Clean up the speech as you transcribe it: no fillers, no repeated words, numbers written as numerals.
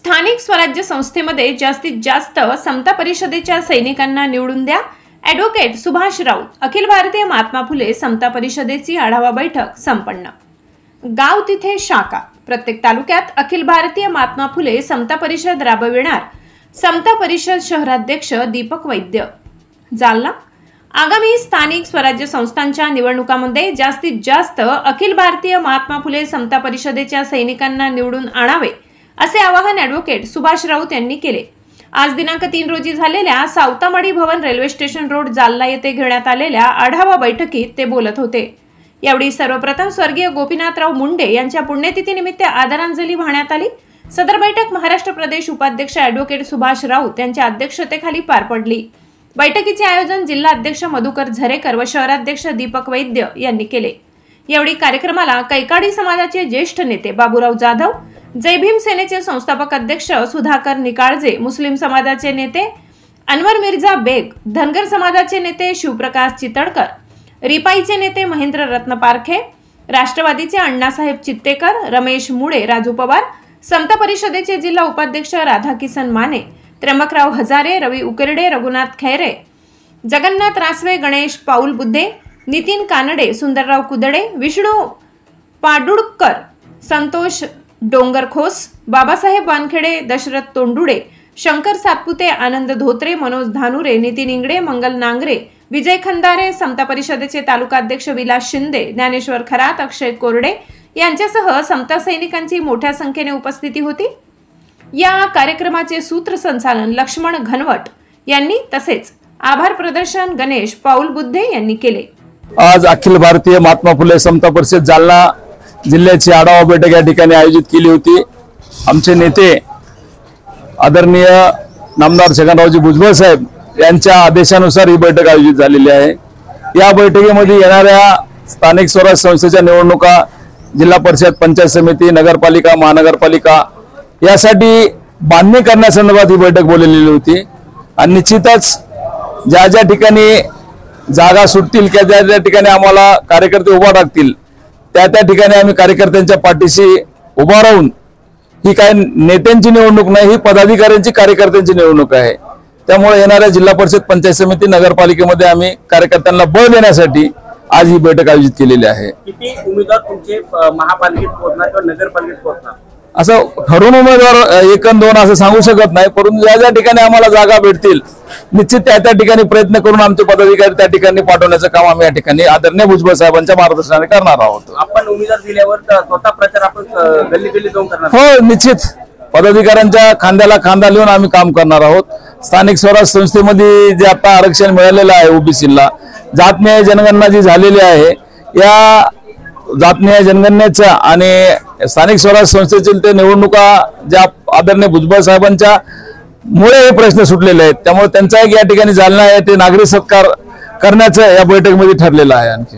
स्थानिक स्वराज्य संस्थेमध्ये जास्तीत जास्त समता परिषदेच्या सैनिकांना निवडून द्या। ॲडव्होकेट सुभाष राऊत। अखिल भारतीय महात्मा फुले समता परिषदेची आढावा बैठक संपन्न। गाव तिथे शाखा। प्रत्येक तालुक्यात अखिल भारतीय महात्मा फुले समता परिषद राबविणार। समता परिषद शहराध्यक्ष दीपक वैद्य। जालना। आगामी स्थानिक स्वराज्य संस्थांच्या निवडणुकांमध्ये जास्तीत जास्त अखिल भारतीय महात्मा फुले समता परिषदेच्या सैनिकांना निवडून आणावे असे आवाहन ॲडव्होकेट सुभाष राऊत यांनी केले। आज दिनांक 3 रोजी झालेल्या सावतामाडी भवन रेल्वे स्टेशन रोड जालना येथे घेण्यात आलेल्या आढावा बैठकीत ते बोलत होते। यावेळी सर्वप्रथम स्वर्गीय गोपीनाथराव मुंडे यांच्या पुण्यतिथीनिमित्त आदरांजली वाहण्यात आली। सदर बैठक महाराष्ट्र प्रदेश उपाध्यक्ष ॲडव्होकेट सुभाष राऊत यांच्या अध्यक्षतेखाली पार पडली। बैठकीचे आयोजन जिल्हा अध्यक्ष मधुकर झरेकर व शहराध्यक्ष दीपक वैद्य यांनी केले। यावेळी कार्यक्रमाला कैकाडी समाजाचे ज्येष्ठ नेते बाबूराव जाधव, जय भीम सेनेचे संस्थापक अध्यक्ष सुधाकर निकाळजे, मुस्लिम समाजाचे नेते अनवर मिर्झा बेग, धनगर समाजाचे नेते शिवप्रकाश चितळकर, रिपाईचे नेते महेंद्र रत्न पारखे, राष्ट्रवादीचे अण्णासाहेब चित्तेकर, रमेश मुळे, राजू पवार, समता परिषदेचे जिल्हा उपाध्यक्ष राधाकिसन माने, त्र्यंबकराव हजारे, रवी उकेरडे, रघुनाथ खैरे, जगन्नाथ रासवे, गणेश पाऊल बुद्धे, नितीन कानडे, सुंदरराव कुदडे, विष्णू पाडुळकर, संतोष डोंगरखोस, बाबासाहेब वानखेडे, दशरथ तोंडुडे, शंकर सातपुते, आनंद धोत्रे, मनोज धानुरे, नितीन इंगडे, मंगल नांगरे, विजय खंदारे, समता परिषदेचे तालुकाध्यक्ष विलास शिंदे, ज्ञानेश्वर खरात, अक्षय कोरडे यांच्यासह समता सैनिकांची मोठ्या संख्येने उपस्थिती होती। या कार्यक्रमाचे सूत्रसंचालन लक्ष्मण घनवट यांनी तसेच आभार प्रदर्शन गणेश पाऊल बुद्धे यांनी केले। आज अखिल भारतीय महात्मा फुले समता परिषद जालना जिल्ह्याची आढावा बैठक या ठिकाणी आयोजित केली होती। आमचे नेते आदरणीय नामदार छगनरावजी भुजबळ साहेब यांच्या आदेशानुसार ही बैठक आयोजित झालेली आहे। या बैठकीमध्ये येणाऱ्या स्थानिक स्वराज्य संस्थेच्या निवडणुका, जिल्हा परिषद, पंचायत समिती, नगरपालिका, महानगरपालिका यासाठी बांधणी करण्यासंदर्भात ही बैठक बोललेली होती। आणि निश्चितच ज्या ज्या ठिकाणी जागा सुटतील किंवा ज्या ठिकाणी आम्हाला कार्यकर्ते उभा टाकतील त्या ठिकाणी आम्ही कार्यकर्त्यांच्या पाठीशी उभा राहून, ही काय नेत्यांची निवडणूक नाही, ही पदाधिकाऱ्यांची कार्यकर्त्यांची निवडणूक आहे। त्यामुळे येणाऱ्या जिल्हा परिषद, पंचायत समिती, नगरपालिकेमध्ये आम्ही कार्यकर्त्यांना बळ देण्यासाठी आज ही बैठक आयोजित केलेली आहे। किती उमेदवार तुमचे महापालिकेत पोहोचणार किंवा नगरपालिकेत पोहोचणार असं ठरवून उमेदवार 1 अन 2 असं सांगू शकत नाही, परंतु ज्या ज्या ठिकाणी आम्हाला जागा भेटतील निश्चित त्या ठिकाणी प्रयत्न करून आमचे पदाधिकारी त्या ठिकाणी पाठवण्याचं काम आम्ही या ठिकाणी आदरणीय भुजबळ साहेबांच्या मार्गदर्शनाने करणार आहोत। आपण उमेदवार दिल्यावर स्वतः प्रचार आपण गल्ली गल्ली जाऊन करणार? हो, निश्चित पदाधिकाऱ्यांच्या खांद्याला खांदा लिहून आम्ही काम करणार आहोत। स्थानिक स्वराज्य संस्थेमध्ये जे आता आरक्षण मिळालेलं आहे ओबीसीला, जात न्याय जनगणना जी झालेली आहे, या जात न्याय जनगणनेच्या आणि स्थानिक स्वराज्य संस्थेतील ते निवडणुका ज्या आदरणीय भुजबळ साहेबांच्या मुळे हे प्रश्न सुटलेले आहेत, त्यामुळे त्यांचा एक या ठिकाणी जालना आहे ते नागरिक सत्कार करण्याचं या बैठकीमध्ये ठरलेलं आहे। आणखी